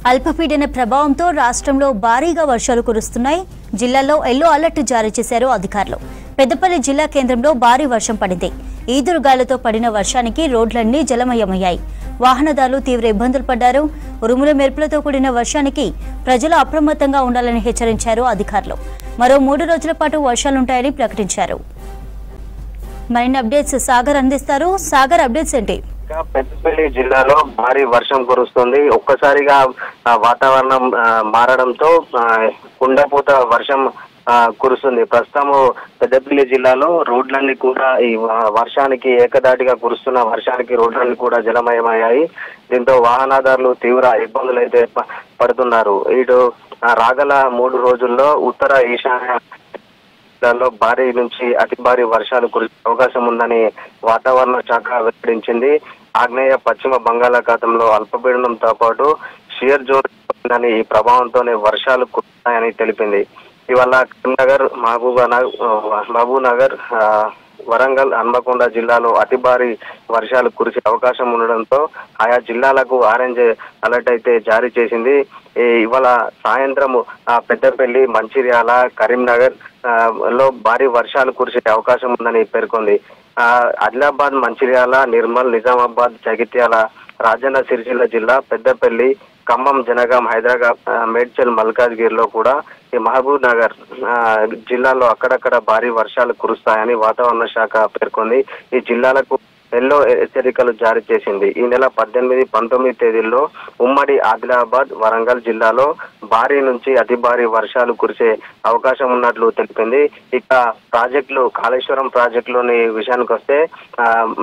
అల్పపీడన ప్రభావంతో రాష్ట్రంలో భారీగా వర్షాలు కురుస్తున్నాయి. జిల్లాలో ఎల్లో అలర్ట్ జారీ చేశారు అధికారులు. పెద్దపల్లి జిల్లా కేంద్రంలో భారీ వర్షం పడింది. ఈదురుగాలులతో పడిన వర్షానికి రోడ్లన్నీ జలమయమయ్యాయి. వాహనదారులు తీవ్ర ఇబ్బందులు పడ్డారు. ఉరుముల మెరుపులతో కూడిన వర్షానికి ప్రజలు అప్రమత్తంగా ఉండాలని హెచ్చరించారు అధికారులు. మరో 3 రోజుల పాటు వర్షాలుంటాయని ప్రకటించారు. మరిన్ని అప్డేట్స్ సాగర్ అందిస్తారు. సాగర్, అప్డేట్స్ ఏంటి? పెద్దపల్లి జిల్లాలో భారీ వర్షం కురుస్తుంది. ఒక్కసారిగా వాతావరణం మారడంతో కుండపోత వర్షం కురుస్తుంది. ప్రస్తుతం పెద్దపల్లి జిల్లాలో రోడ్లన్నీ కూడా ఈ వర్షానికి ఏకదాటిగా కురుస్తున్న వర్షానికి రోడ్లన్నీ కూడా జలమయమయ్యాయి. దీంతో వాహనదారులు తీవ్ర ఇబ్బందులు అయితే పడుతున్నారు. ఇటు రాగల 3 రోజుల్లో ఉత్తర ఈశాన్య భారీ నుంచి అతి భారీ వర్షాలు కురిసే అవకాశం ఉందని వాతావరణ శాఖ వెల్లడించింది. ఆగ్నేయ పశ్చిమ బంగాళాఖాతంలో అల్పపీడనంతో పాటు షియర్ జోన్ ఈ ప్రభావంతోనే వర్షాలు కురుస్తాయని తెలిపింది. ఇవాళ కరీంనగర్, మహబూబ్నగర్, వరంగల్, హన్మకొండ జిల్లాలో అతి భారీ వర్షాలు కురిసే అవకాశం ఉండడంతో ఆయా జిల్లాలకు ఆరెంజ్ అలర్ట్ అయితే జారీ చేసింది. ఇవాళ సాయంత్రం పెద్దపల్లి, మంచిర్యాల, కరీంనగర్ లో భారీ వర్షాలు కురిసే అవకాశం ఉందని పేర్కొంది. ఆదిలాబాద్, మంచిర్యాల, నిర్మల్, నిజామాబాద్, జగిత్యాల, రాజన్న సిరిసిల్ల జిల్లా, పెద్దపల్లి, ఖమ్మం, జనగాం, హైదరాబాద్, మేడ్చల్, మల్కాజ్గిరి లో కూడా ఈ మహబూబ్ నగర్ జిల్లాలో అక్కడక్కడ భారీ వర్షాలు కురుస్తాయని వాతావరణ శాఖ పేర్కొంది. ఈ జిల్లాలకు ఎల్లో హెచ్చరికలు జారీ చేసింది. ఈ నెల 18, 19 తేదీల్లో ఉమ్మడి ఆదిలాబాద్, వరంగల్ జిల్లాలో భారీ నుంచి అతి భారీ వర్షాలు కురిసే అవకాశం ఉన్నట్లు తెలిపింది. ఇక ప్రాజెక్టులు, కాళేశ్వరం ప్రాజెక్టులోని విషయానికి వస్తే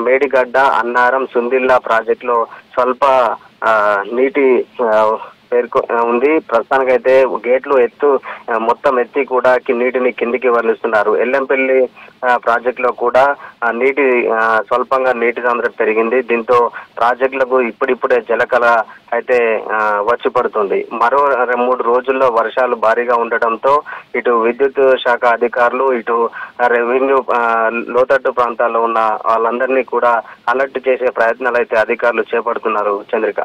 మేడిగడ్డ, అన్నారం, సుందిల్లా ప్రాజెక్టులో స్వల్ప నీటి ఉంది. ప్రస్తుతానికైతే గేట్లు మొత్తం ఎత్తి కూడా నీటిని కిందికి వరలిస్తున్నారు. ఎల్లంపల్లి ప్రాజెక్టులో కూడా స్వల్పంగా నీటి సాంద్రత పెరిగింది. దీంతో ప్రాజెక్టులకు ఇప్పుడిప్పుడే జలకళ అయితే వచ్చి పడుతుంది. మరో 3 రోజుల్లో వర్షాలు భారీగా ఉండటంతో ఇటు విద్యుత్ శాఖ అధికారులు, ఇటు రెవెన్యూ లోతట్టు ప్రాంతాల్లో ఉన్న వాళ్ళందరినీ కూడా అలర్ట్ చేసే ప్రయత్నాలు అయితే అధికారులు చేపడుతున్నారు. చంద్రిక.